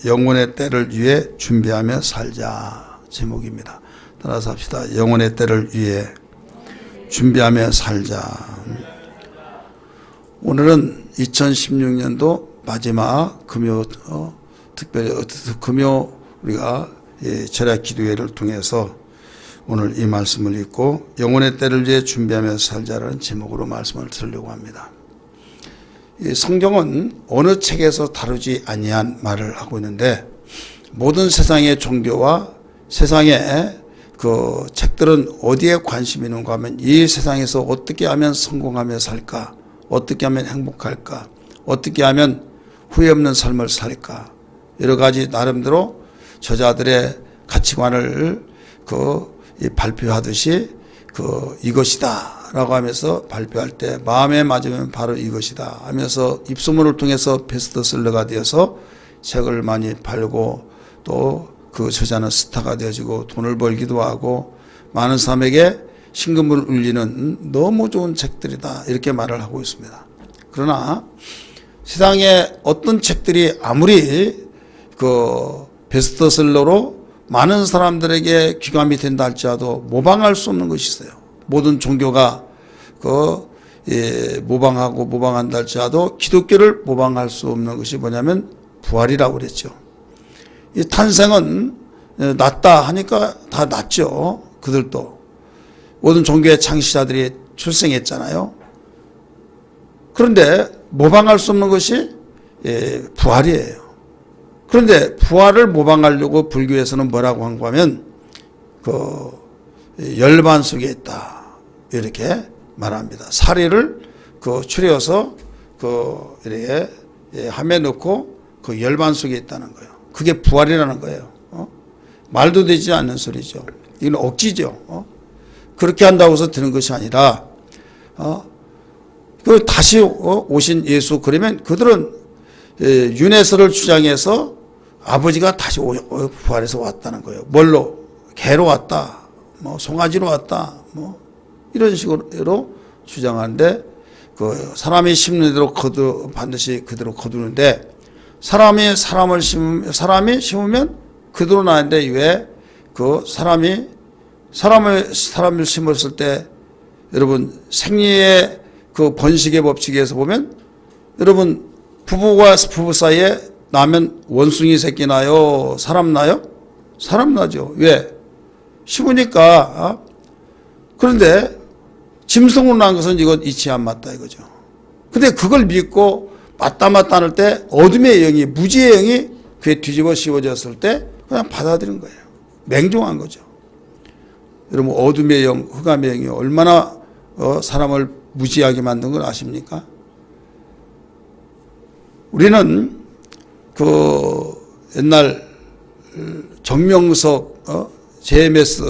영혼의 때를 위해 준비하며 살자 제목입니다. 따라서 합시다. 영혼의 때를 위해 준비하며 살자. 오늘은 2016년도 마지막 금요 특별히 금요 우리가 철야 기도회를 통해서 오늘 이 말씀을 읽고 영혼의 때를 위해 준비하며 살자라는 제목으로 말씀을 드리려고 합니다. 이 성경은 어느 책에서 다루지 아니한 말을 하고 있는데 모든 세상의 종교와 세상의 그 책들은 어디에 관심이 있는가 하면 이 세상에서 어떻게 하면 성공하며 살까, 어떻게 하면 행복할까, 어떻게 하면 후회 없는 삶을 살까, 여러 가지 나름대로 저자들의 가치관을 발표하듯이 이것이다 라고 하면서 발표할 때 마음에 맞으면 바로 이것이다 하면서 입소문을 통해서 베스트셀러가 되어서 책을 많이 팔고 또 그 저자는 스타가 되어지고 돈을 벌기도 하고 많은 사람에게 심금을 울리는 너무 좋은 책들이다 이렇게 말을 하고 있습니다. 그러나 세상에 어떤 책들이 아무리 베스트셀러로 많은 사람들에게 귀감이 된다 할지라도 모방할 수 없는 것이 있어요. 모든 종교가 모방하고 모방한다 할지라도 기독교를 모방할 수 없는 것이 뭐냐면 부활이라고 그랬죠. 이 탄생은 낫다 하니까 다 낫죠. 그들도 모든 종교의 창시자들이 출생했잖아요. 그런데 모방할 수 없는 것이 부활이에요. 그런데 부활을 모방하려고 불교에서는 뭐라고 한 거면 열반 속에 있다 이렇게 말합니다. 사리를 추려서 이렇게 함에 넣고 열반 속에 있다는 거예요. 그게 부활이라는 거예요. 말도 되지 않는 소리죠. 이건 억지죠. 그렇게 한다고 해서 되는 것이 아니라 다시 오신 예수 그러면 그들은 윤회설을 주장해서 아버지가 다시 부활해서 왔다는 거예요. 뭘로? 개로 왔다. 송아지로 왔다. 이런 식으로 주장하는데 사람이 심는 대로 반드시 그대로 거두는데 사람이 심으면 그대로 나는데 왜 사람을 심었을 때 여러분 생리의 번식의 법칙에서 보면 여러분 부부와 부부 사이에 나면 원숭이 새끼 나요? 사람 나요? 사람 나죠. 왜? 심으니까. 그런데 짐승으로 난 것은 이건 이치 안 맞다 이거죠. 근데 그걸 믿고 맞다 할 때 어둠의 영이 무지의 영이 그에 뒤집어 씌워졌을 때 그냥 받아들인 거예요. 맹종한 거죠. 여러분 어둠의 영, 흑암의 영이 얼마나 사람을 무지하게 만든 걸 아십니까? 우리는 옛날 정명석, JMS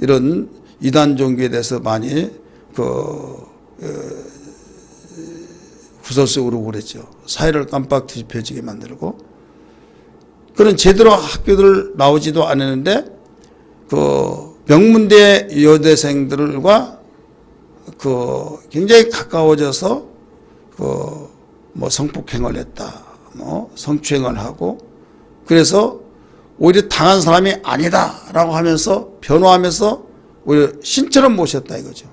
이런 이단 종교에 대해서 많이 구설 속으로 그랬죠. 사회를 깜빡 뒤집혀지게 만들고 그런 제대로 학교들 나오지도 않았는데 명문대 여대생들과 굉장히 가까워져서 성폭행을 했다, 성추행을 하고 그래서 오히려 당한 사람이 아니다라고 하면서 변호하면서 오히려 신처럼 모셨다 이거죠.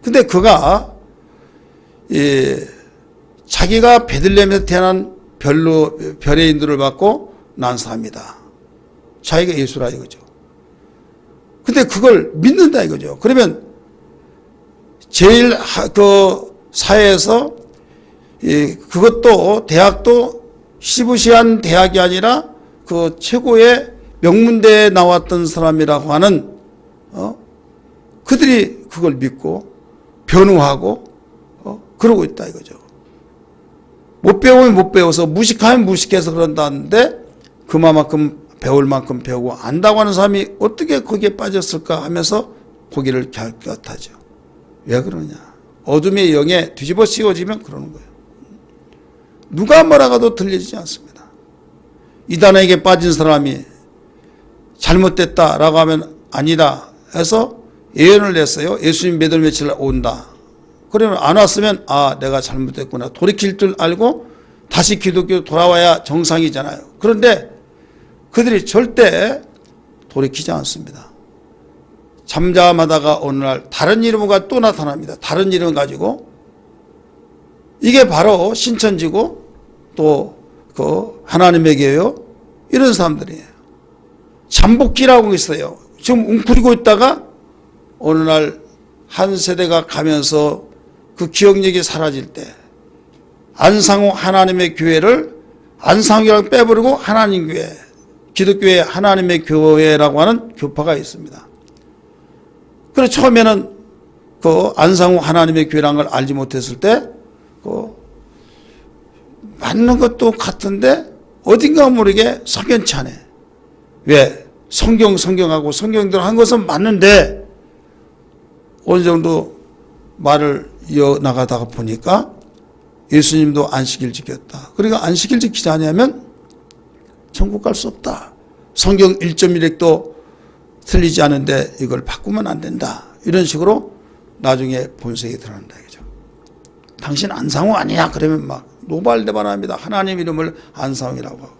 근데 그가 자기가 베들레헴에서 태어난 별의 인도를 받고 난 사람이다. 자기가 예수라 이거죠. 근데 그걸 믿는다 이거죠. 그러면 제일 사회에서 그것도 대학도 시부시한 대학이 아니라 최고의 명문대에 나왔던 사람이라고 하는 그들이 그걸 믿고 변호하고 그러고 있다 이거죠. 못 배우면 못 배워서 무식하면 무식해서 그런다는데 그만큼 배울 만큼 배우고 안다고 하는 사람이 어떻게 거기에 빠졌을까 하면서 고개를 갸웃갸웃하죠. 왜 그러냐? 어둠의 영에 뒤집어 씌워지면 그러는 거예요. 누가 뭐라고도 들리지 않습니다. 이단에게 빠진 사람이 잘못됐다라고 하면 아니다 해서 예언을 냈어요. 예수님 몇 월 며칠 온다. 그러면 안 왔으면 내가 잘못됐구나 돌이킬 줄 알고 다시 기독교로 돌아와야 정상이잖아요. 그런데 그들이 절대 돌이키지 않습니다. 잠잠하다가 어느 날 다른 이름과 또 나타납니다. 다른 이름 가지고. 이게 바로 신천지고 또 그 하나님의 교회요. 이런 사람들이에요. 잠복기라고 있어요. 지금 웅크리고 있다가 어느 날 한 세대가 가면서 그 기억력이 사라질 때 안상호 하나님의 교회를 안상호랑 빼버리고 하나님 교회, 기독교의 하나님의 교회라고 하는 교파가 있습니다. 그래서 처음에는 그 안상호 하나님의 교회라는 걸 알지 못했을 때 맞는 것도 같은데 어딘가 모르게 석연치 않아. 왜? 성경하고 성경대로 한 것은 맞는데 어느 정도 말을 이어나가다가 보니까 예수님도 안식일 지켰다. 그러니까 안식일 지키지 않으면 천국 갈 수 없다. 성경 1.1핵도 틀리지 않은데 이걸 바꾸면 안 된다. 이런 식으로 나중에 본색이 드러난다. 그죠? 당신 안상호 아니야? 그러면 막 노발대발합니다. 하나님 이름을 안상호라고 하고.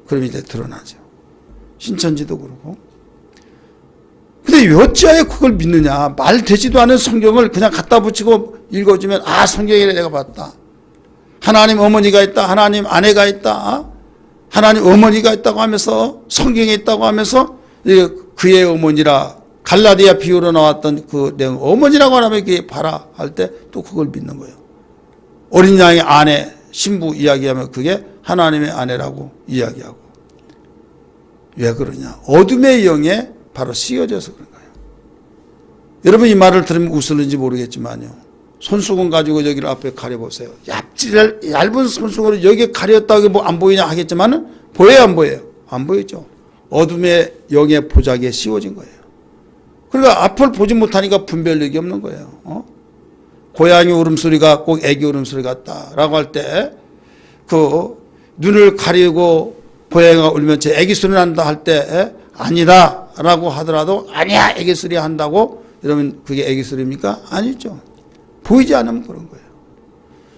그럼 이제 드러나죠. 신천지도 그렇고. 근데 어찌하여 그걸 믿느냐. 말 되지도 않은 성경을 그냥 갖다 붙이고 읽어주면 성경에 내가 봤다. 하나님 어머니가 있다. 하나님 아내가 있다. 하나님 어머니가 있다고 하면서 성경에 있다고 하면서 그의 어머니라 갈라디아 비유로 나왔던 그 내용 어머니라고 하면 그게 봐라 할 때 또 그걸 믿는 거예요. 어린 양의 아내 신부 이야기하면 그게 하나님의 아내라고 이야기하고. 왜 그러냐. 어둠의 영에 바로 씌어져서 그런 거예요. 여러분 이 말을 들으면 웃을는지 모르겠지만요. 손수건 가지고 여기를 앞에 가려보세요. 얇은 손수건을 여기에 가렸다고 뭐 안 보이냐 하겠지만은 보여요 안 보여요? 안 보이죠. 어둠의 영의 보자기에 씌워진 거예요. 그러니까 앞을 보지 못하니까 분별력이 없는 거예요. 고양이 울음소리가 꼭 애기 울음소리 같다라고 할 때 그 눈을 가리고 고양이가 울면 제 애기 소리 난다 할 때 아니다 라고 하더라도 아니야 애기 소리 한다고 이러면 그게 애기 소리입니까? 아니죠. 보이지 않으면 그런 거예요.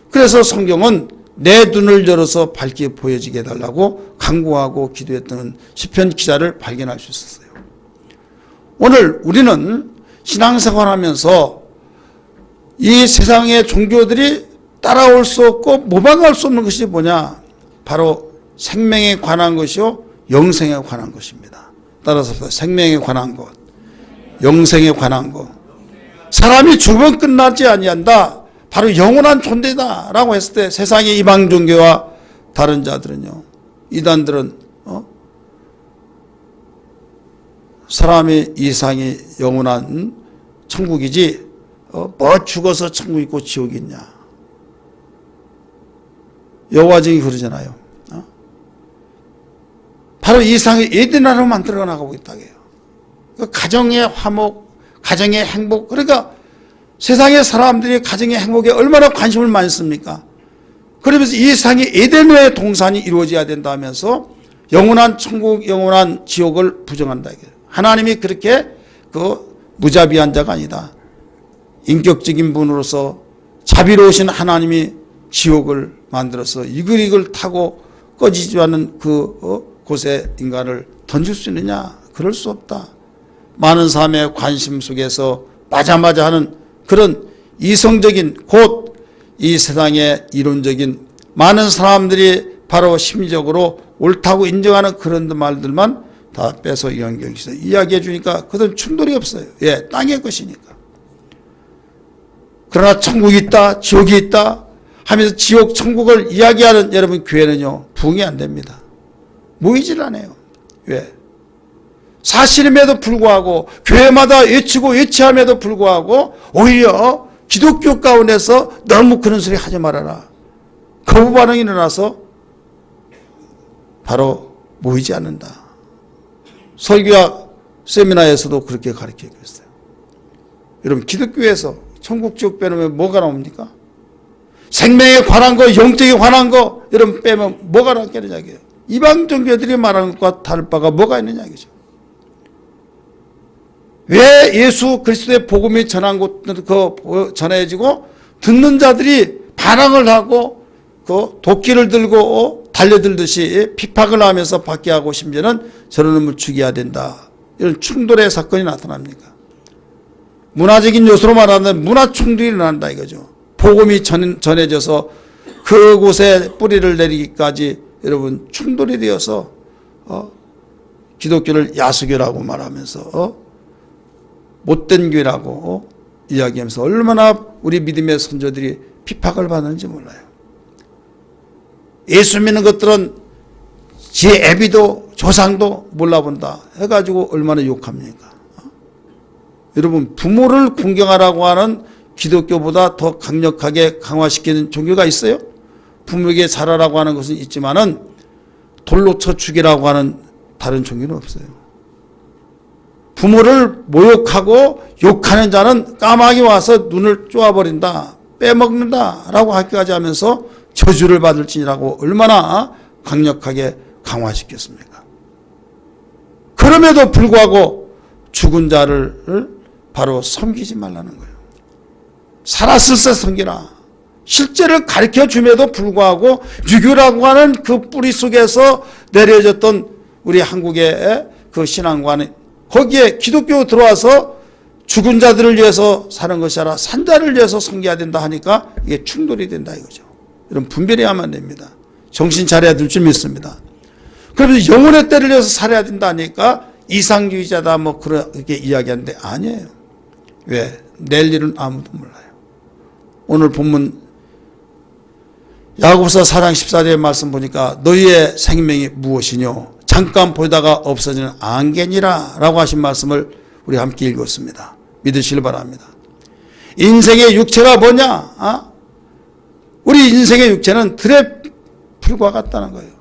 그래서 성경은 내 눈을 열어서 밝게 보여지게 해달라고 간구하고 기도했던 시편 기자를 발견할 수 있었어요. 오늘 우리는 신앙생활하면서 이 세상의 종교들이 따라올 수 없고 모방할 수 없는 것이 뭐냐? 바로 생명에 관한 것이요 영생에 관한 것입니다. 따라서 생명에 관한 것, 영생에 관한 것. 사람이 죽으면 끝나지 아니한다. 바로 영원한 존재다라고 했을 때 세상의 이방 종교와 다른 자들은요, 이단들은 사람의 이상이 영원한 천국이지 뭐 죽어서 천국 있고 지옥이 있냐. 여호와 증이 그러잖아요. 바로 이상의 에덴나라로 만들어 나가고 있다고 해요. 가정의 화목, 가정의 행복. 그러니까 세상의 사람들이 가정의 행복에 얼마나 관심을 많이 씁니까? 그러면서 이 세상의 에덴의 동산이 이루어져야 된다면서 영원한 천국, 영원한 지옥을 부정한다. 하나님이 그렇게 무자비한 자가 아니다. 인격적인 분으로서 자비로우신 하나님이 지옥을 만들어서 이글이글 타고 꺼지지 않는 곳에 인간을 던질 수 있느냐? 그럴 수 없다. 많은 사람의 관심 속에서 맞아 하는 그런 이성적인 곧 이 세상의 이론적인 많은 사람들이 바로 심리적으로 옳다고 인정하는 그런 말들만 다 빼서 연결해서 이야기해 주니까 그들은 충돌이 없어요. 예, 땅의 것이니까. 그러나 천국이 있다, 지옥이 있다 하면서 지옥, 천국을 이야기하는 여러분 교회는요, 부응이 안 됩니다. 모이질 않아요. 왜? 사실임에도 불구하고 교회마다 외치고 외치함에도 불구하고 오히려 기독교 가운데서 너무 그런 소리 하지 말아라. 거부 반응이 일어나서 바로 모이지 않는다. 설교학 세미나에서도 그렇게 가르치고 있어요. 여러분 기독교에서 천국 지옥 빼놓으면 뭐가 나옵니까? 생명에 관한 거, 영적에 관한 거 여러분 빼면 뭐가 나겠느냐 이게요. 이방 종교들이 말하는 것과 다를 바가 뭐가 있느냐 이거죠. 왜 예수 그리스도의 복음이 전해지고 듣는 자들이 반항을 하고 도끼를 들고 달려들듯이 핍박을 하면서 받게 하고 심지어는 저런 놈을 죽여야 된다. 이런 충돌의 사건이 나타납니까? 문화적인 요소로 말하면 문화 충돌이 일어난다 이거죠. 복음이 전해져서 그곳에 뿌리를 내리기까지 여러분 충돌이 되어서 기독교를 야수교라고 말하면서 못된 교회라고 이야기하면서 얼마나 우리 믿음의 선조들이 핍박을 받는지 몰라요. 예수 믿는 것들은 지 애비도 조상도 몰라본다 해가지고 얼마나 욕합니까? 여러분 부모를 공경하라고 하는 기독교보다 더 강력하게 강화시키는 종교가 있어요? 부모에게 잘하라고 하는 것은 있지만은 돌로 쳐 죽이라고 하는 다른 종교는 없어요. 부모를 모욕하고 욕하는 자는 까마귀 와서 눈을 쪼아버린다, 빼먹는다 라고 하기까지 하면서 저주를 받을지니라고 얼마나 강력하게 강화시켰습니까? 그럼에도 불구하고 죽은 자를 바로 섬기지 말라는 거예요. 살았을 때 섬기라. 실제를 가르쳐 줌에도 불구하고 유교라고 하는 그 뿌리 속에서 내려졌던 우리 한국의 그 신앙관은 거기에 기독교 들어와서 죽은 자들을 위해서 사는 것이 아니라 산자를 위해서 섬겨야 된다 하니까 이게 충돌이 된다 이거죠. 이런 분별해야만 됩니다. 정신 차려야 될 줄 믿습니다. 그러면서 영혼의 때를 위해서 살아야 된다 하니까 이상주의자다 뭐 그렇게 이야기하는데 아니에요. 왜? 내일 일은 아무도 몰라요. 오늘 본문 야고보서 4장 14절의 말씀 보니까 너희의 생명이 무엇이뇨? 잠깐 보다가 없어지는 안개니라 라고 하신 말씀을 우리 함께 읽었습니다. 믿으시길 바랍니다. 인생의 육체가 뭐냐? 우리 인생의 육체는 들의 풀과 같다는 거예요.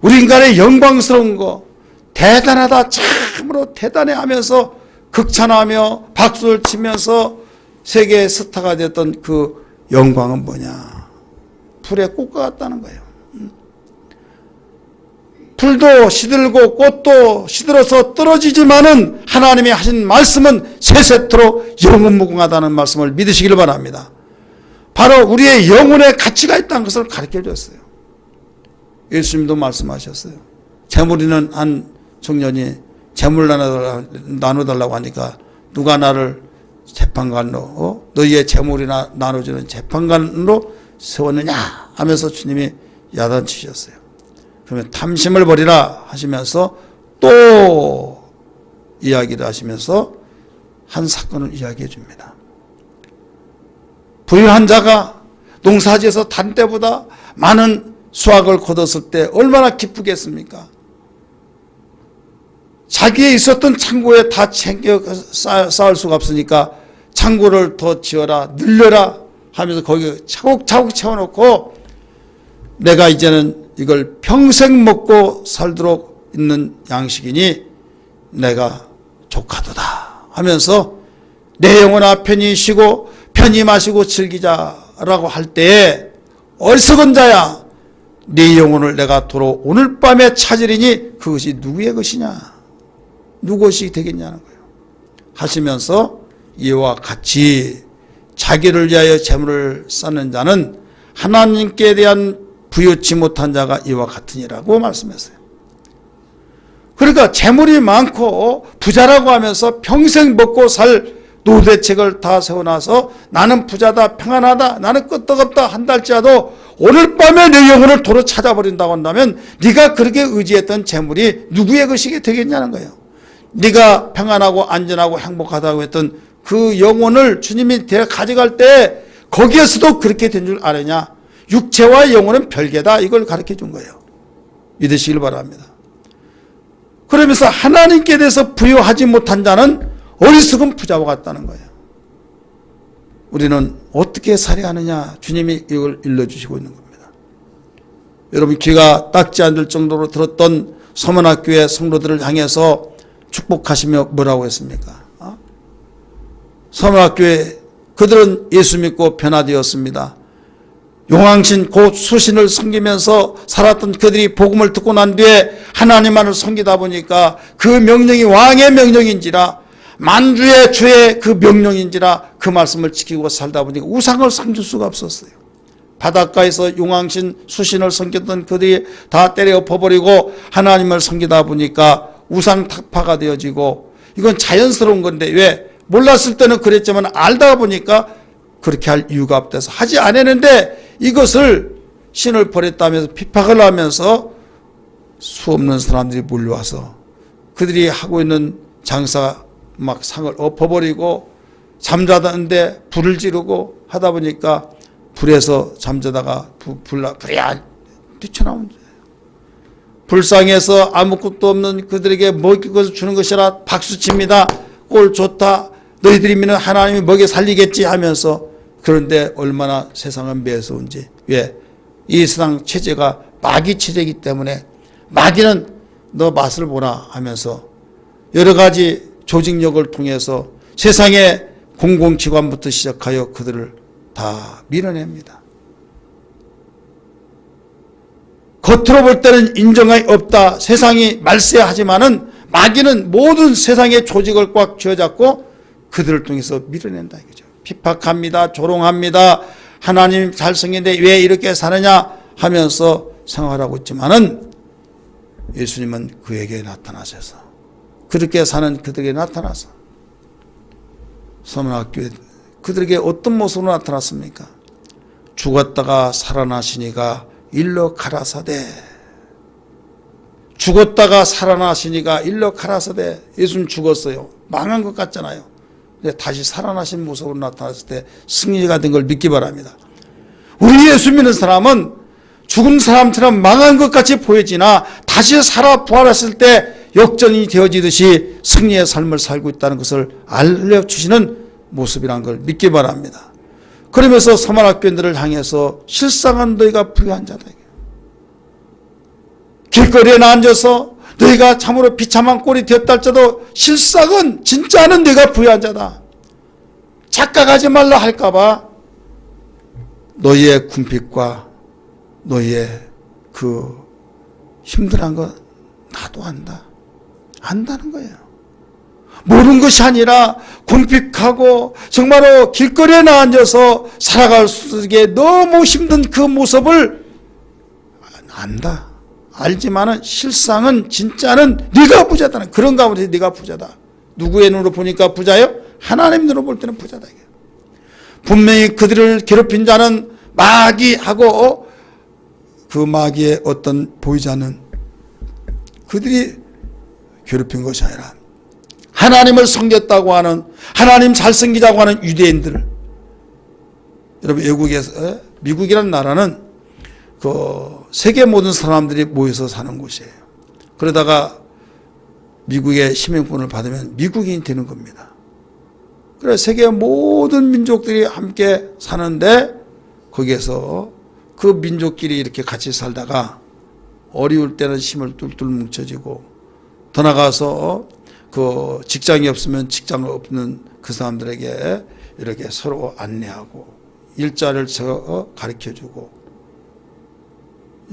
우리 인간의 영광스러운 거 대단하다 참으로 대단해 하면서 극찬하며 박수를 치면서 세계의 스타가 됐던 그 영광은 뭐냐? 풀의 꽃과 같다는 거예요. 풀도 시들고 꽃도 시들어서 떨어지지만은 하나님이 하신 말씀은 세세토록 영원무궁하다는 말씀을 믿으시길 바랍니다. 바로 우리의 영혼의 가치가 있다는 것을 가르쳐 줬어요. 예수님도 말씀하셨어요. 재물이는 한 청년이 재물 나눠달라고 하니까 누가 나를 재판관로 너희의 재물이나 나눠주는 재판관으로 세웠느냐 하면서 주님이 야단치셨어요. 그러면 탐심을 버리라 하시면서 또 이야기를 하시면서 한 사건을 이야기해 줍니다. 부유한 자가 농사지어서 단 때보다 많은 수확을 거뒀을 때 얼마나 기쁘겠습니까? 자기에 있었던 창고에 다 챙겨 쌓을 수가 없으니까 창고를 더 지어라 늘려라 하면서 거기 차곡차곡 채워놓고 내가 이제는 이걸 평생 먹고 살도록 있는 양식이니 내가 조카도다 하면서 내 영혼아 편히 쉬고 편히 마시고 즐기자라고 할 때에 어리석은 자야 네 영혼을 내가 도로 오늘 밤에 찾으리니 그것이 누구의 것이냐 누구 것이 되겠냐는 거예요. 하시면서 이와 같이 자기를 위하여 재물을 쌓는 자는 하나님께 대한 부유치 못한 자가 이와 같으니라고 말씀했어요. 그러니까 재물이 많고 부자라고 하면서 평생 먹고 살 노대책을 다 세워놔서 나는 부자다 평안하다 나는 끄떡없다 한 달째라도 오늘 밤에 내 영혼을 도로 찾아버린다고 한다면 네가 그렇게 의지했던 재물이 누구의 것이게 되겠냐는 거예요. 네가 평안하고 안전하고 행복하다고 했던 그 영혼을 주님이 가져갈 때 거기에서도 그렇게 된 줄 아느냐. 육체와 영혼은 별개다 이걸 가르쳐 준 거예요. 믿으시길 바랍니다. 그러면서 하나님께 대해서 부여하지 못한 자는 어리석은 부자와 같다는 거예요. 우리는 어떻게 살아야 하느냐 주님이 이걸 일러주시고 있는 겁니다. 여러분 귀가 닦지 않을 정도로 들었던 서문학교의 성도들을 향해서 축복하시며 뭐라고 했습니까? 서문학교에 그들은 예수 믿고 변화되었습니다. 용왕신 곧 수신을 섬기면서 살았던 그들이 복음을 듣고 난 뒤에 하나님만을 섬기다 보니까 그 명령이 왕의 명령인지라 만주의 주의 그 명령인지라 그 말씀을 지키고 살다 보니까 우상을 섬길 수가 없었어요. 바닷가에서 용왕신, 수신을 섬겼던 그들이 다 때려 엎어버리고 하나님을 섬기다 보니까 우상 탁파가 되어지고, 이건 자연스러운 건데 왜 몰랐을 때는 그랬지만 알다 보니까 그렇게 할 이유가 없대서 하지 않았는데, 이것을 신을 버렸다면서 핍박을 하면서 수없는 사람들이 몰려와서 그들이 하고 있는 장사 막 상을 엎어버리고, 잠자다는데 불을 지르고 하다 보니까 불에서 잠자다가 불이 뛰쳐나온 거예요. 불쌍해서 아무것도 없는 그들에게 먹일 것을 주는 것이라 박수칩니다. 꼴 좋다. 너희들이면 하나님이 먹여 살리겠지 하면서. 그런데 얼마나 세상은 매서운지. 왜? 이 세상 체제가 마귀 체제이기 때문에 마귀는 너 맛을 보라 하면서 여러 가지 조직력을 통해서 세상의 공공기관부터 시작하여 그들을 다 밀어냅니다. 겉으로 볼 때는 인정이 없다, 세상이 말세하지만은 마귀는 모든 세상의 조직을 꽉 쥐어잡고 그들을 통해서 밀어낸다 이거죠. 핍박합니다. 조롱합니다. 하나님 잘생겼는데 왜 이렇게 사느냐 하면서 생활하고 있지만은 예수님은 그에게 나타나셔서, 그렇게 사는 그들에게 나타나서 서문학교에 그들에게 어떤 모습으로 나타났습니까? 죽었다가 살아나시니가 일러 가라사대. 죽었다가 살아나시니가 일러 가라사대. 예수님 죽었어요. 망한 것 같잖아요. 근데 다시 살아나신 모습으로 나타났을 때 승리가 된 걸 믿기 바랍니다. 우리 예수 믿는 사람은 죽은 사람처럼 망한 것 같이 보여지나 다시 살아 부활했을 때 역전이 되어지듯이 승리의 삶을 살고 있다는 것을 알려주시는 모습이란 걸 믿기 바랍니다. 그러면서 서만학교인들을 향해서 실상은 너희가 부유한 자다. 길거리에 앉아서 너희가 참으로 비참한 꼴이 되었다 할지라도 실상은 진짜는 너희가 부유한 자다. 착각하지 말라 할까봐 너희의 궁핍과 너희의 그 힘들한 거 나도 안다. 안다는 거예요. 모르는 것이 아니라 궁핍하고 정말로 길거리에 앉아서 살아갈 수 있게 너무 힘든 그 모습을 안다. 알지만은 실상은 진짜는 네가 부자다는, 그런 가운데 네가 부자다. 누구의 눈으로 보니까 부자요? 하나님 눈으로 볼 때는 부자다. 분명히 그들을 괴롭힌 자는 마귀하고 그 마귀의 어떤 보이지 않는 그들이 괴롭힌 것이 아니라 하나님을 섬겼다고 하는, 하나님 잘생기자고 하는 유대인들. 여러분, 외국에서, 미국이라는 나라는 그 세계 모든 사람들이 모여서 사는 곳이에요. 그러다가 미국의 시민권을 받으면 미국인이 되는 겁니다. 그래 세계 모든 민족들이 함께 사는데 거기에서 그 민족끼리 이렇게 같이 살다가 어려울 때는 힘을 뚫뚫 뭉쳐지고, 더 나가서 그 직장이 없으면 직장 없는 그 사람들에게 이렇게 서로 안내하고 일자를 가르쳐주고,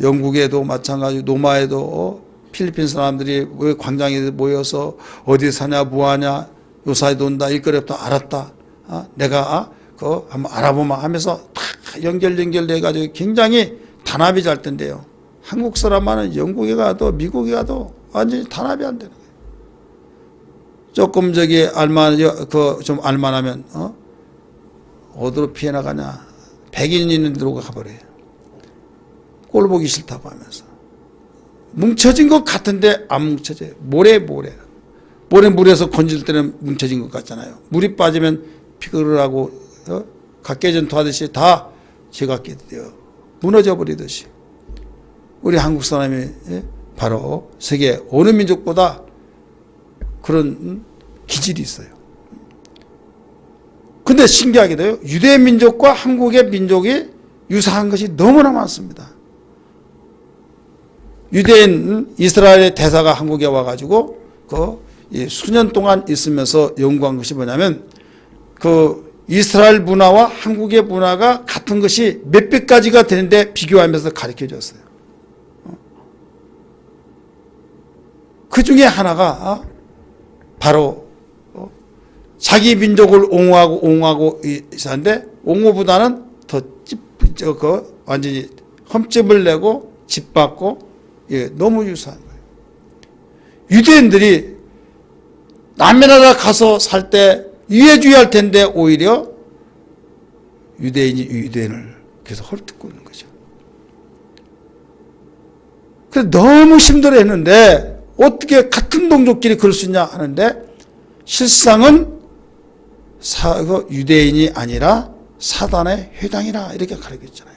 영국에도 마찬가지, 노마에도 필리핀 사람들이 광장에 모여서 어디 사냐 뭐하냐 요사이도 온다 일거리 없다 알았다, 내가 그거 한번 알아보마 하면서 다 연결돼가지고 굉장히 단합이 잘 된대요. 한국 사람만은 영국에 가도 미국에 가도 완전히 단합이 안 되는 거예요. 조금 좀 알만하면 어디로 피해 나가냐, 백인 있는 데로 가버려요. 꼴 보기 싫다고 하면서 뭉쳐진 것 같은데 안 뭉쳐져요. 모래 물에서 건질 때는 뭉쳐진 것 같잖아요. 물이 빠지면 피그르하고 각개전투 하듯이 다 제각기 돼요. 무너져 버리듯이. 우리 한국 사람이 바로 세계 어느 민족보다 그런 기질이 있어요. 근데 신기하게도요, 유대 민족과 한국의 민족이 유사한 것이 너무나 많습니다. 유대인 이스라엘의 대사가 한국에 와가지고 수년 동안 있으면서 연구한 것이 뭐냐면, 그 이스라엘 문화와 한국의 문화가 같은 것이 몇백 가지가 되는데 비교하면서 가르쳐 줬어요. 그 중에 하나가 바로 자기 민족을 옹호하고 있었는데, 옹호보다는 더 완전히 흠집을 내고 짓밟고 너무 유사한 거예요. 유대인들이 남의 나라 가서 살 때 유해주의할 텐데 오히려 유대인이 유대인을 계속 헐뜯고 있는 거죠. 그래서 너무 힘들어했는데 어떻게 같은 동족끼리 그럴 수 있냐 하는데 실상은 유대인이 아니라 사단의 회당이라 이렇게 가르쳤잖아요.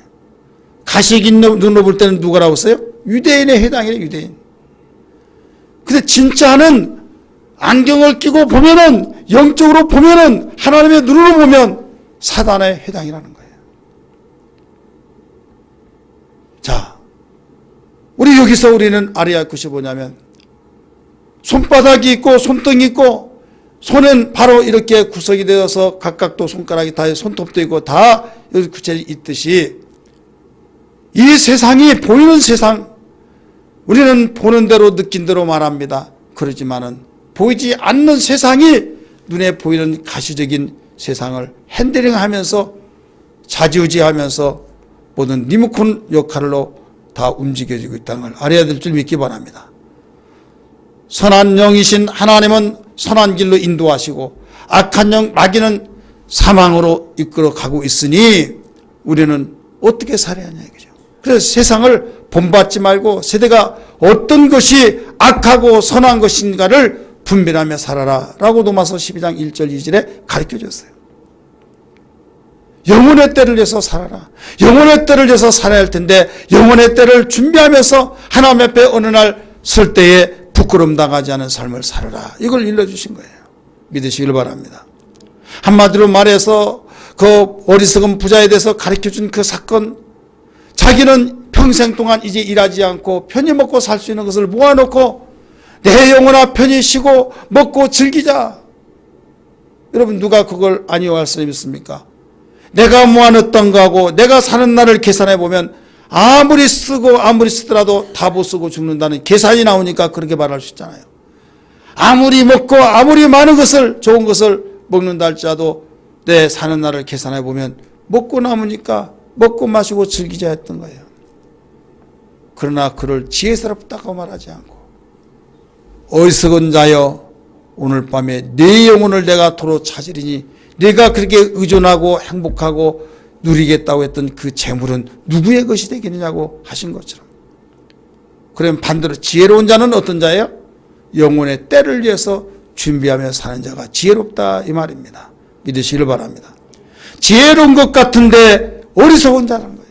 가시긴 눈으로 볼 때는 누가라고 했어요? 유대인의 회당이래, 유대인. 근데 진짜는 안경을 끼고 보면은, 영적으로 보면은, 하나님의 눈으로 보면 사단의 회당이라는 거예요. 자, 우리 여기서 우리는 알아야 할 것이 뭐냐면, 손바닥이 있고 손등이 있고 손은 바로 이렇게 구석이 되어서 각각 또 손가락이 다 손톱도 있고 다 여기 구체적이 있듯이 이 세상이 보이는 세상, 우리는 보는 대로 느낀 대로 말합니다. 그러지만은 보이지 않는 세상이 눈에 보이는 가시적인 세상을 핸들링하면서 좌지우지하면서 모든 리모컨 역할로 다 움직여지고 있다는 걸 알아야 될 줄 믿기 바랍니다. 선한 영이신 하나님은 선한 길로 인도하시고 악한 영 마귀는 사망으로 이끌어 가고 있으니 우리는 어떻게 살아야 하냐 이거죠. 그래서 세상을 본받지 말고 세대가 어떤 것이 악하고 선한 것인가를 분별하며 살아라 라고 로마서 12장 1절 2절에 가르쳐줬어요. 영혼의 때를 위해서 살아라. 영혼의 때를 위해서 살아야 할 텐데 영혼의 때를 준비하면서 하나님 앞에 어느 날 설 때에 부끄러움 당하지 않은 삶을 살아라. 이걸 일러주신 거예요. 믿으시길 바랍니다. 한마디로 말해서 그 어리석은 부자에 대해서 가르쳐준 그 사건, 자기는 평생 동안 이제 일하지 않고 편히 먹고 살 수 있는 것을 모아놓고 내 영혼아 편히 쉬고 먹고 즐기자. 여러분 누가 그걸 아니워할 사람이 있습니까? 내가 모아놨던 거하고 내가 사는 날을 계산해 보면 아무리 쓰더라도 다 못 쓰고 죽는다는 계산이 나오니까 그렇게 말할 수 있잖아요. 아무리 먹고 아무리 많은 것을 좋은 것을 먹는다 할지라도 내 사는 날을 계산해 보면 먹고 남으니까 먹고 마시고 즐기자 했던 거예요. 그러나 그를 지혜스럽다고 말하지 않고 어리석은 자여 오늘 밤에 네 영혼을 내가 도로 찾으리니 네가 그렇게 의존하고 행복하고 누리겠다고 했던 그 재물은 누구의 것이 되겠느냐고 하신 것처럼. 그러면 반대로 지혜로운 자는 어떤 자예요? 영혼의 때를 위해서 준비하며 사는 자가 지혜롭다 이 말입니다. 믿으시길 바랍니다. 지혜로운 것 같은데 어리석은 자라는 거예요.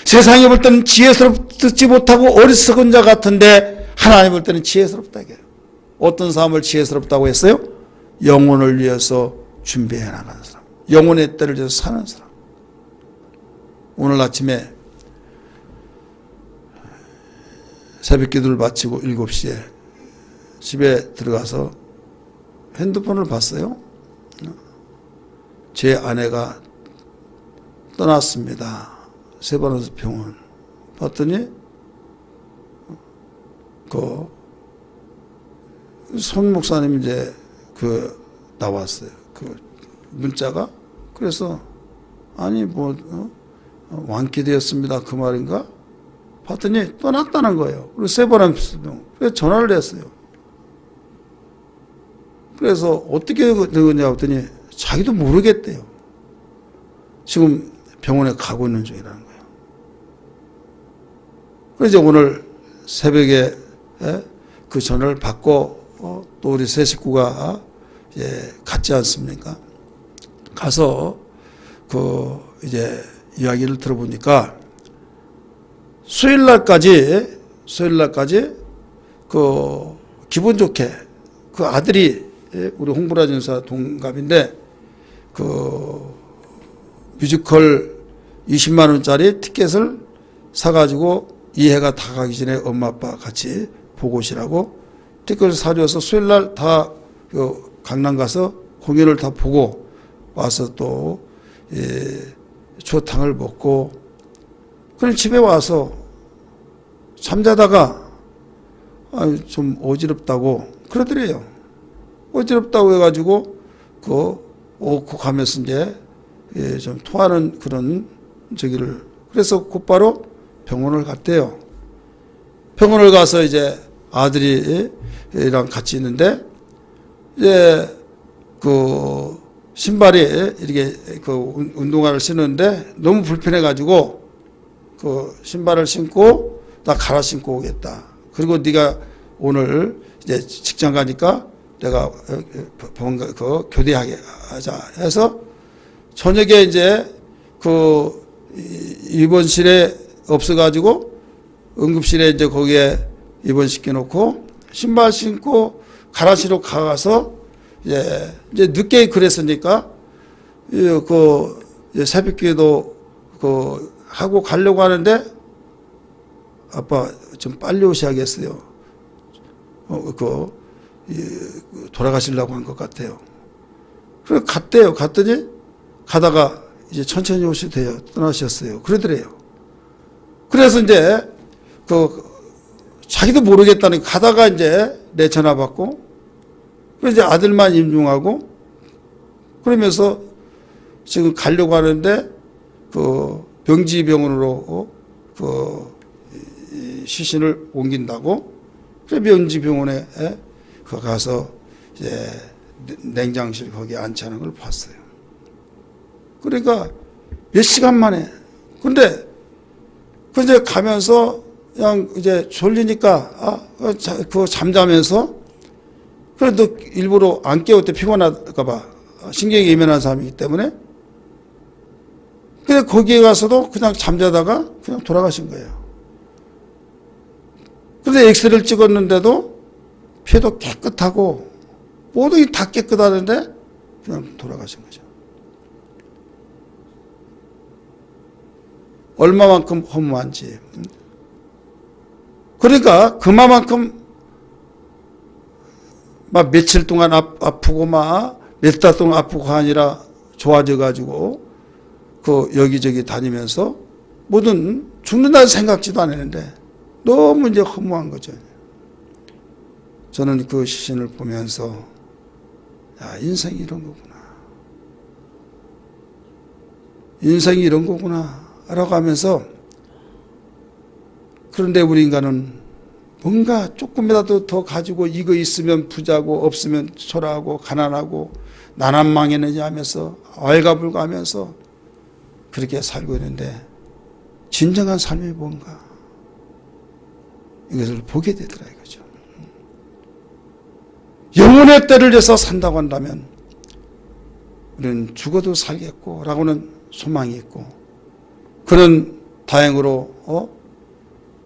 세상이 볼 때는 지혜스럽지 못하고 어리석은 자 같은데 하나님 볼 때는 지혜스럽다 이게요. 어떤 사람을 지혜스럽다고 했어요? 영혼을 위해서 준비해 나가는 사람, 영혼의 때를 위해서 사는 사람. 오늘 아침에 새벽 기도를 마치고 7시에 집에 들어가서 핸드폰을 봤어요. 제 아내가 떠났습니다. 세바노스 병원. 봤더니 그 손 목사님 이제 나왔어요. 그 문자가. 그래서 아니 완쾌되었습니다. 그 말인가? 봤더니 떠났다는 거예요. 그리고 세바노스 병원. 그래서 전화를 했어요. 그래서 어떻게 되었냐 했더니 자기도 모르겠대요. 지금 병원에 가고 있는 중이라는 거예요. 그래서 오늘 새벽에 그 전화를 받고 또 우리 세 식구가 갔지 않습니까? 가서 이제 이야기를 들어보니까 수요일 날까지 기분 좋게 그 아들이 우리 홍보라 전사 동갑인데 뮤지컬 20만 원짜리 티켓을 사가지고 이 해가 다 가기 전에 엄마 아빠 같이 보고 오시라고 티켓을 사줘서 수요일 날 다 강남 가서 공연을 다 보고 와서 또 조탕을 먹고 그럼 집에 와서 잠자다가 좀 어지럽다고 그러더래요. 어지럽다고 해가지고 오고 가면서 이제 좀 토하는 그런 저기를 그래서 곧바로 병원을 갔대요. 병원을 가서 이제 아들이랑 같이 있는데, 이제 그 신발이 이렇게 그 운동화를 신는데 너무 불편해가지고 그 신발을 신고 나 갈아 신고 오겠다. 그리고 네가 오늘 이제 직장 가니까 내가 그 교대하게 하자 해서 저녁에 이제 그 입원실에 없어가지고 응급실에 이제 거기에 입원시켜 놓고 신발 신고 갈아 신고 가서 이제 늦게 그랬으니까 그 새벽기도 그 하고 가려고 하는데 아빠 좀 빨리 오셔야겠어요. 돌아가시려고 한 것 같아요. 그래 갔대요. 갔더니 가다가 이제 천천히 오셔도 돼요. 떠나셨어요. 그러더래요. 그래서 이제 자기도 모르겠다는 가다가 이제 내 전화 받고 이제 아들만 임종하고 그러면서 지금 가려고 하는데 그 병지병원으로 시신을 옮긴다고 그래 병지병원에 가서 이제 냉장실 거기에 안치하는 걸 봤어요. 그러니까 몇 시간 만에 근데 그 이제 가면서 그냥 이제 졸리니까 그 잠자면서 그래도 일부러 안 깨울 때 피곤할까봐 신경이 예민한 사람이기 때문에 근데 거기에 가서도 그냥 잠자다가 그냥 돌아가신 거예요. 그런데 엑스레이를 찍었는데도 피도 깨끗하고 모든 게 다 깨끗하는데 그냥 돌아가신 거죠. 얼마만큼 허무한지. 그러니까 그만큼 막 며칠 동안 아프고 막 몇 달 동안 아프고가 아니라 좋아져 가지고 그 여기저기 다니면서 뭐든 죽는다는 생각지도 안 했는데 너무 이제 허무한 거죠. 저는 그 시신을 보면서 야, 인생이 이런 거구나. 인생이 이런 거구나 라고 하면서 그런데 우리 인간은 뭔가 조금이라도 더 가지고 이거 있으면 부자고 없으면 초라하고 가난하고 나만 망했느냐 하면서 왈가불가하면서 그렇게 살고 있는데 진정한 삶이 뭔가 이것을 보게 되더라 이거죠. 영혼의 때를 내서 산다고 한다면 우리는 죽어도 살겠고 라고는 소망이 있고 그는 다행으로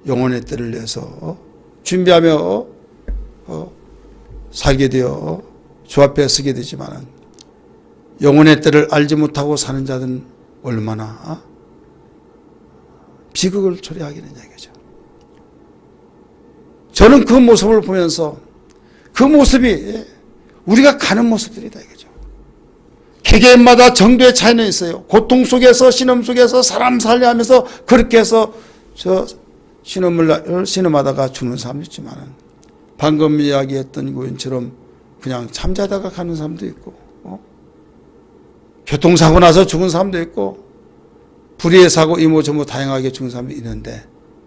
영혼의 때를 내서 준비하며 살게 되어 주 앞에 서게 되지만 영혼의 때를 알지 못하고 사는 자들은 얼마나 비극을 초래하겠느냐 이거죠. 저는 그 모습을 보면서 그 모습이 우리가 가는 모습들이다 이거죠. 개개인마다 정도의 차이는 있어요. 고통 속에서 신음 속에서 사람 살려 하면서 그렇게 해서 저 신음하다가 죽는 사람도 있지만 방금 이야기했던 고인처럼 그냥 잠자다가 가는 사람도 있고 교통사고 나서 죽은 사람도 있고 불의의 사고 이모저모 다양하게 죽은 사람도 있는데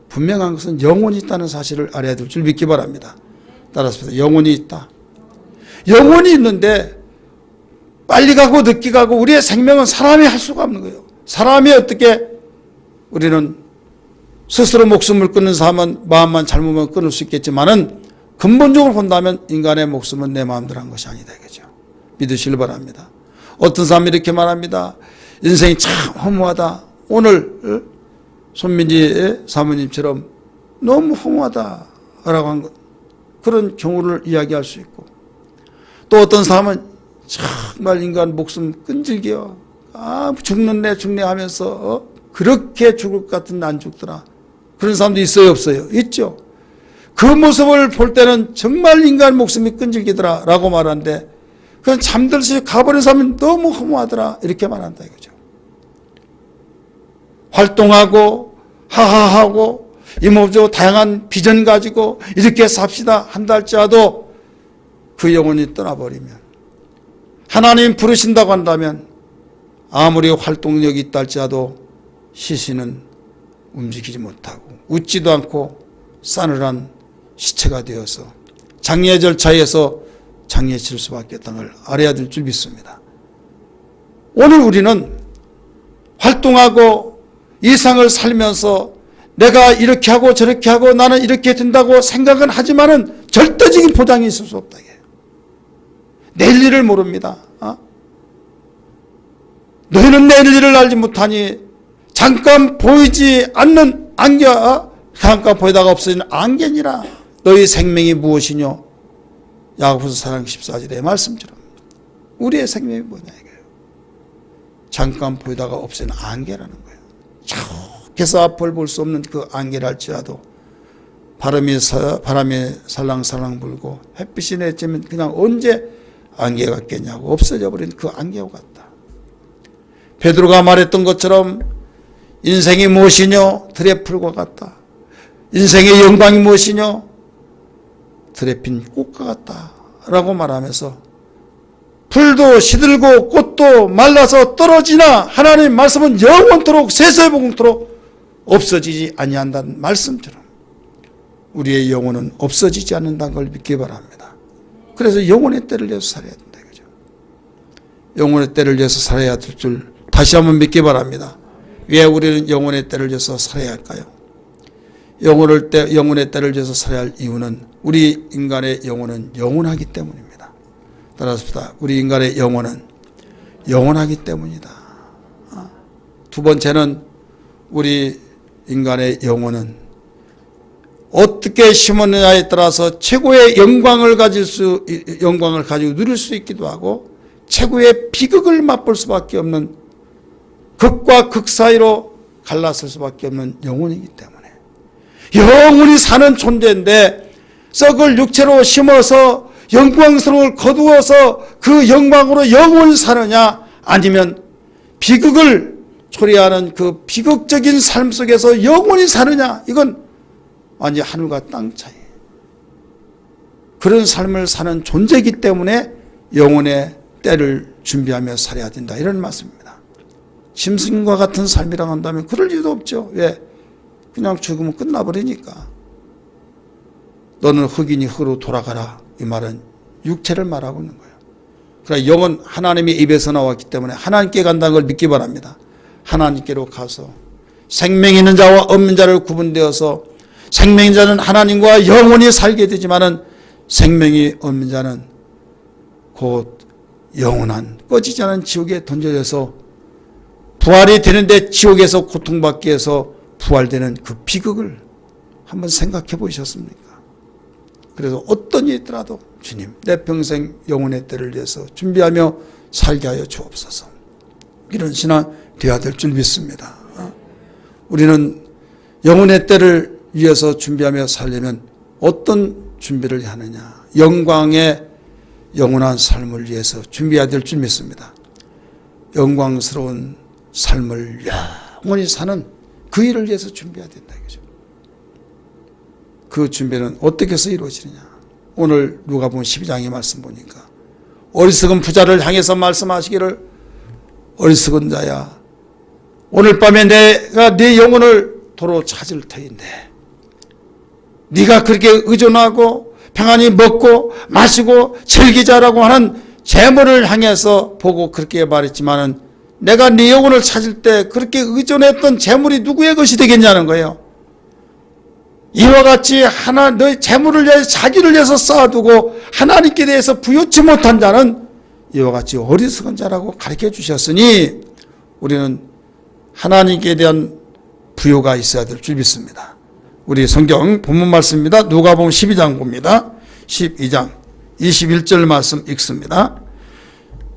분명한 것은 영혼이 있다는 사실을 알아야 될 줄 믿기 바랍니다. 따라서 영혼이 있다. 영혼이 있는데 빨리 가고 늦게 가고 우리의 생명은 사람이 할 수가 없는 거예요. 사람이 어떻게 우리는 스스로 목숨을 끊는 사람은 마음만 잘못하면 끊을 수 있겠지만은 근본적으로 본다면 인간의 목숨은 내 마음대로 한 것이 아니다 이거죠. 믿으시길 바랍니다. 어떤 사람이 이렇게 말합니다. 인생이 참 허무하다. 오늘 손민지 사모님처럼 너무 허무하다라고 한 것, 그런 경우를 이야기할 수 있고 또 어떤 사람은 정말 인간 목숨 끈질겨 죽는네 하면서 그렇게 죽을 것 같은데 안 죽더라. 그런 사람도 있어요 없어요? 있죠. 그 모습을 볼 때는 정말 인간 목숨이 끈질기더라 라고 말하는데 그냥 잠들시 가버린 사람은 너무 허무하더라 이렇게 말한다 이거죠. 활동하고 하하하고 이모저모 다양한 비전 가지고 이렇게 삽시다 한다 할지라도 그 영혼이 떠나버리면 하나님 부르신다고 한다면 아무리 활동력이 있다 할지라도 시신은 움직이지 못하고 웃지도 않고 싸늘한 시체가 되어서 장례 절차에서 장례 칠 수밖에 없다는 걸 알아야 될 줄 믿습니다. 오늘 우리는 활동하고 일상을 살면서 내가 이렇게 하고 저렇게 하고 나는 이렇게 된다고 생각은 하지만은 절대적인 보장이 있을 수 없다. 내일 일을 모릅니다. 너희는 내일 일을 알지 못하니 잠깐 보이지 않는 안개, 잠깐 보이다가 없어지는 안개니라. 너희 생명이 무엇이뇨? 야고보서 4장 14절의 말씀처럼 우리의 생명이 뭐냐 이거예요. 잠깐 보이다가 없어지는 안개라는 거예요. 저기서 앞을 볼 수 없는 그 안개를 할지라도 바람이 살랑살랑 불고 햇빛이 내리면 그냥 언제 안개가 깼냐고 없어져 버린 그 안개와 같다. 베드로가 말했던 것처럼 인생이 무엇이뇨? 들의 풀과 같다. 인생의 영광이 무엇이뇨? 들에 핀 꽃과 같다 라고 말하면서 풀도 시들고 꽃도 말라서 떨어지나 하나님의 말씀은 영원토록 세세복음토록 없어지지 아니한다는 말씀처럼 우리의 영혼은 없어지지 않는다는 걸 믿기 바랍니다. 그래서 영혼의 때를 위해서 살아야 된다 이거죠. 영혼의 때를 위해서 살아야 될 줄 다시 한번 믿기 바랍니다. 왜 우리는 영혼의 때를 위해서 살아야 할까요? 영혼의 때를 위해서 살아야 할 이유는 우리 인간의 영혼은 영원하기 때문입니다. 따라서 우리 인간의 영혼은 영원하기 때문이다. 두 번째는 우리 인간의 영혼은 어떻게 심었느냐에 따라서 최고의 영광을 가지고 누릴 수 있기도 하고 최고의 비극을 맛볼 수밖에 없는 극과 극 사이로 갈라설 수밖에 없는 영혼이기 때문에 영원히 사는 존재인데 썩을 육체로 심어서 영광스러움을 거두어서 그 영광으로 영원히 사느냐 아니면 비극을 초래하는 그 비극적인 삶 속에서 영원히 사느냐 이건 완전히 하늘과 땅 차이. 그런 삶을 사는 존재이기 때문에 영혼의 때를 준비하며 살아야 된다 이런 말씀입니다. 짐승과 같은 삶이라고 한다면 그럴 이유도 없죠. 왜? 그냥 죽으면 끝나버리니까. 너는 흙이니 흙으로 돌아가라. 이 말은 육체를 말하고 있는 거예요. 그러나 영은 하나님의 입에서 나왔기 때문에 하나님께 간다는 걸 믿기 바랍니다. 하나님께로 가서 생명 있는 자와 없는 자를 구분되어서 생명 있는 자는 하나님과 영원히 살게 되지만은 생명이 없는 자는 곧 영원한 꺼지지 않은 지옥에 던져져서 부활이 되는데 지옥에서 고통받기 위해서 부활되는 그 비극을 한번 생각해 보셨습니까? 그래서 어떤 일이 있더라도 주님 내 평생 영혼의 때를 위해서 준비하며 살게 하여 주옵소서. 이런 신앙 되어야 될 줄 믿습니다. 우리는 영혼의 때를 위해서 준비하며 살려면 어떤 준비를 하느냐? 영광의 영원한 삶을 위해서 준비해야 될 줄 믿습니다. 영광스러운 삶을 영원히 사는 그 일을 위해서 준비해야 된다 이거죠. 그 준비는 어떻게 해서 이루어지느냐? 오늘 누가복음 12장의 말씀 보니까 어리석은 부자를 향해서 말씀하시기를 어리석은 자야 오늘 밤에 내가 네 영혼을 도로 찾을 터인데 네가 그렇게 의존하고 평안히 먹고 마시고 즐기자라고 하는 재물을 향해서 보고 그렇게 말했지만은 내가 네 영혼을 찾을 때 그렇게 의존했던 재물이 누구의 것이 되겠냐는 거예요. 이와 같이 너의 재물을 위해서 자기를 위해서 쌓아두고 하나님께 대해서 부여치 못한 자는 이와 같이 어리석은 자라고 가르쳐 주셨으니 우리는 하나님께 대한 부여가 있어야 될 줄 믿습니다. 우리 성경 본문 말씀입니다. 누가복음 12장 봅니다. 12장 21절 말씀 읽습니다.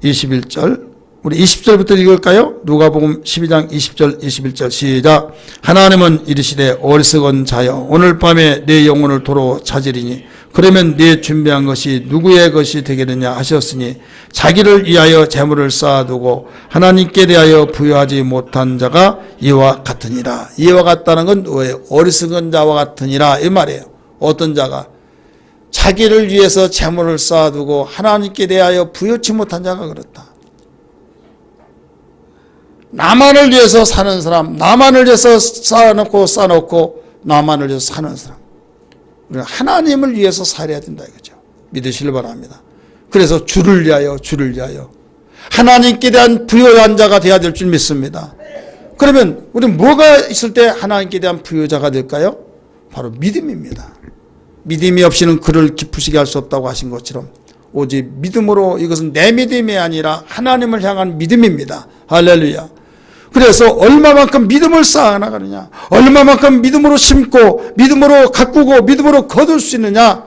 21절 우리 20절부터 읽을까요? 누가복음 12장 20절 21절 시작. 하나님은 이르시되 어리석은 자여 오늘 밤에 내 영혼을 도로 찾으리니 그러면 네 준비한 것이 누구의 것이 되겠느냐 하셨으니 자기를 위하여 재물을 쌓아두고 하나님께 대하여 부여하지 못한 자가 이와 같으니라. 이와 같다는 건 어리석은 자와 같으니라 이 말이에요. 어떤 자가 자기를 위해서 재물을 쌓아두고 하나님께 대하여 부여치 못한 자가 그렇다. 나만을 위해서 사는 사람, 나만을 위해서 쌓아놓고 나만을 위해서 사는 사람. 우리는 하나님을 위해서 살아야 된다 이거죠. 믿으시길 바랍니다. 그래서 주를 위하여 하나님께 대한 부요한 자가 되어야 될 줄 믿습니다. 그러면 우리는 뭐가 있을 때 하나님께 대한 부요자가 될까요? 바로 믿음입니다. 믿음이 없이는 그를 기쁘시게 할 수 없다고 하신 것처럼 오직 믿음으로, 이것은 내 믿음이 아니라 하나님을 향한 믿음입니다. 할렐루야. 그래서 얼마만큼 믿음을 쌓아나가느냐, 얼마만큼 믿음으로 심고 믿음으로 가꾸고 믿음으로 거둘 수 있느냐.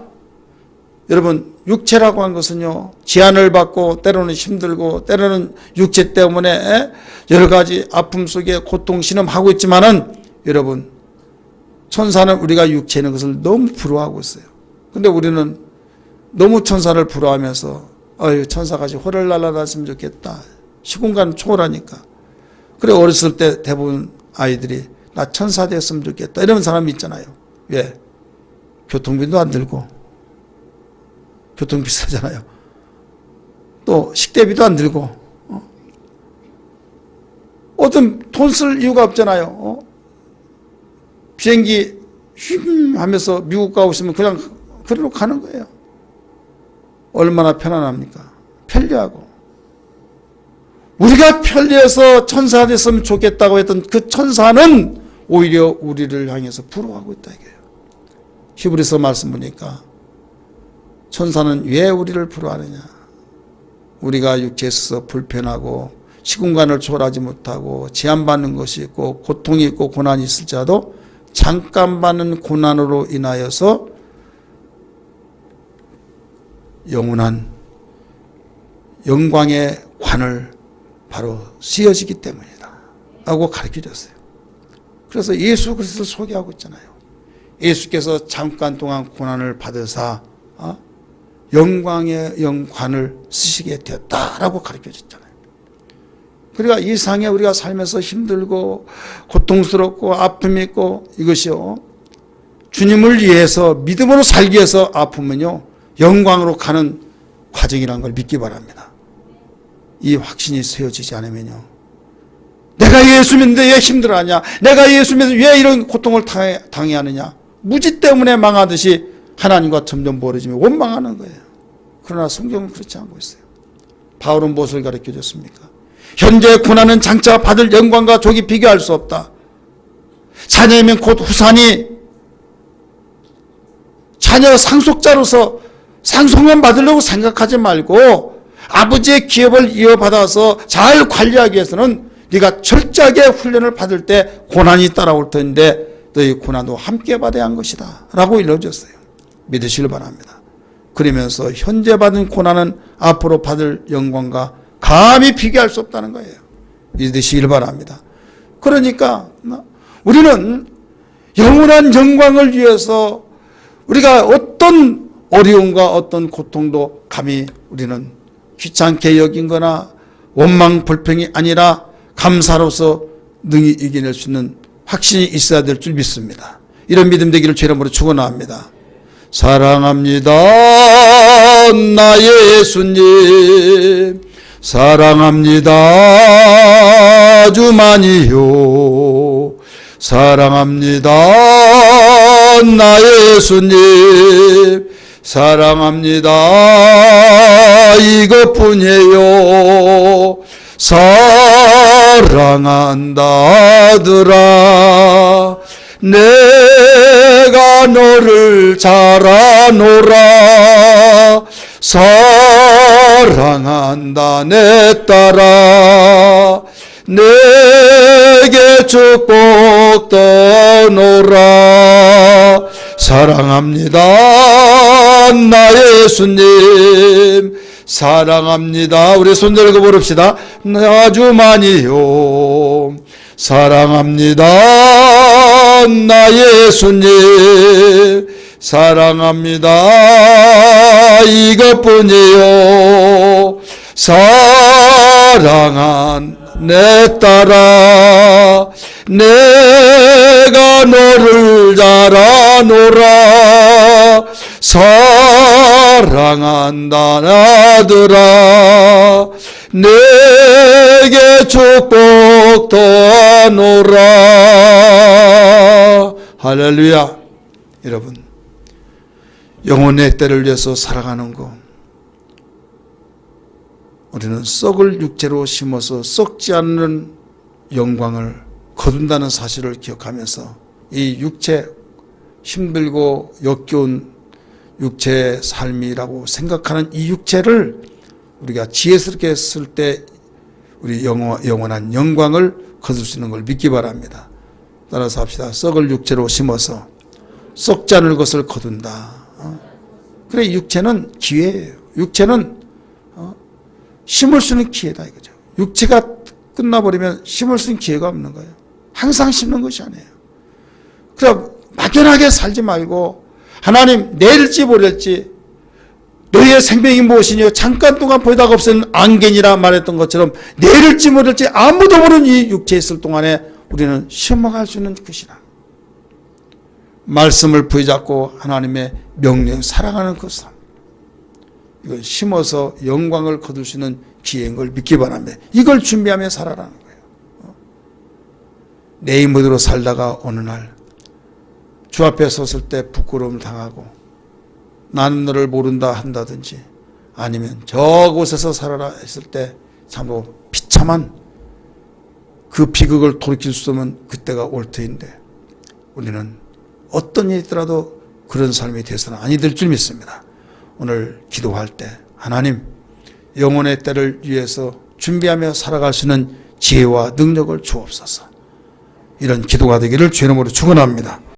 여러분, 육체라고 한 것은요, 제한을 받고 때로는 힘들고 때로는 육체 때문에 여러 가지 아픔 속에 고통 신음하고 있지만은, 여러분, 천사는 우리가 육체 있는 것을 너무 부러워하고 있어요. 근데 우리는 너무 천사를 부러워하면서 천사같이 호를 날아다녔으면 좋겠다. 시공간 초월하니까. 그래, 어렸을 때 대부분 아이들이 나 천사 됐으면 좋겠다 이런 사람이 있잖아요. 왜? 교통비도 안 들고, 교통 비싸잖아요. 또 식대비도 안 들고, 어떤 돈 쓸 이유가 없잖아요. 비행기 휘 하면서 미국 가고 있으면 그냥 그리로 가는 거예요. 얼마나 편안합니까? 편리하고. 우리가 편리해서 천사 됐으면 좋겠다고 했던 그 천사는 오히려 우리를 향해서 부러워하고 있다 이거예요. 히브리서 말씀 보니까 천사는 왜 우리를 부러워하느냐? 우리가 육체에 있어서 불편하고 시공간을 초월하지 못하고 제한받는 것이 있고 고통이 있고 고난이 있을지라도 잠깐 받는 고난으로 인하여서 영원한 영광의 관을 바로 씌워지기 때문이다 라고 가르쳐줬어요. 그래서 예수 그리스도를 소개하고 있잖아요. 예수께서 잠깐 동안 고난을 받으사 영광의 영관을 쓰시게 되었다라고 가르쳐줬잖아요. 그러니까 이 세상에 우리가 살면서 힘들고 고통스럽고 아픔이 있고, 이것이요, 주님을 위해서 믿음으로 살기 위해서 아프면요 영광으로 가는 과정이라는 걸 믿기 바랍니다. 이 확신이 세워지지 않으면요, 내가 예수 믿는데 왜 힘들어하냐, 내가 예수 믿는데 왜 이런 고통을 당해야 하느냐, 무지 때문에 망하듯이 하나님과 점점 멀어지면 원망하는 거예요. 그러나 성경은 그렇지 않고 있어요. 바울은 무엇을 가르쳐 줬습니까? 현재의 고난은 장차 받을 영광과 족이 비교할 수 없다. 자녀이면 곧 후산이, 자녀 상속자로서 상속만 받으려고 생각하지 말고 아버지의 기업을 이어받아서 잘 관리하기 위해서는 네가 철저하게 훈련을 받을 때 고난이 따라올 텐데 너희 고난도 함께 받아야 한 것이다 라고 일러줬어요. 믿으시길 바랍니다. 그러면서 현재 받은 고난은 앞으로 받을 영광과 감히 비교할 수 없다는 거예요. 믿으시길 바랍니다. 그러니까 우리는 영원한 영광을 위해서 우리가 어떤 어려움과 어떤 고통도 감히 우리는 귀찮게 여긴 거나 원망 불평이 아니라 감사로서 능히 이겨낼 수 있는 확신이 있어야 될 줄 믿습니다. 이런 믿음 되기를 주 이름으로 축원합니다. 사랑합니다 나의 예수님, 사랑합니다 주만이요, 사랑합니다 나의 예수님, 사랑합니다 이것뿐이에요. 사랑한다더라 내가 너를 잘 아노라, 사랑한다 내 딸아 내게 축복 떠노라. 사랑합니다 나의 예수님, 사랑합니다. 우리 손 들고 부릅시다. 아주 많이요. 사랑합니다 나의 예수님, 사랑합니다 이것뿐이요. 사랑한 내 딸아 내가 너를 잘 아노라, 사랑한다 아들아 내게 축복 더하노라. 할렐루야. 여러분, 영혼의 때를 위해서 살아가는 거, 우리는 썩을 육체로 심어서 썩지 않는 영광을 거둔다는 사실을 기억하면서 이 육체, 힘들고 역겨운 육체의 삶이라고 생각하는 이 육체를 우리가 지혜스럽게 쓸 때 우리 영원한 영광을 거둘 수 있는 걸 믿기 바랍니다. 따라서 합시다. 썩을 육체로 심어서 썩지 않을 것을 거둔다. 그래, 육체는 기회예요. 육체는 심을 수 있는 기회다 이거죠. 육체가 끝나버리면 심을 수 있는 기회가 없는 거예요. 항상 심는 것이 아니에요. 그럼 막연하게 살지 말고 하나님 내일지 모레일지 너희의 생명이 무엇이냐 잠깐 동안 보이다가 없어진 안개니라 말했던 것처럼 내일지 모레일지 아무도 모르는 이 육체에 있을 동안에 우리는 심어갈 수 있는 것이라. 말씀을 부여잡고 하나님의 명령 살아가는 그 삶, 이걸 심어서 영광을 거둘 수 있는 기회인 걸 믿기 바랍니다. 이걸 준비하며 살아라는 거예요. 내 힘으로 살다가 어느 날 주 앞에 섰을 때 부끄러움을 당하고 나는 너를 모른다 한다든지 아니면 저곳에서 살아라 했을 때 참으로 비참한 그 비극을 돌이킬 수 없는 그때가 올 터인데 우리는 어떤 일이 있더라도 그런 삶이 돼서는 아니 될 줄 믿습니다. 오늘 기도할 때 하나님 영혼의 때를 위해서 준비하며 살아갈 수 있는 지혜와 능력을 주옵소서. 이런 기도가 되기를 주의 이름으로 축원합니다.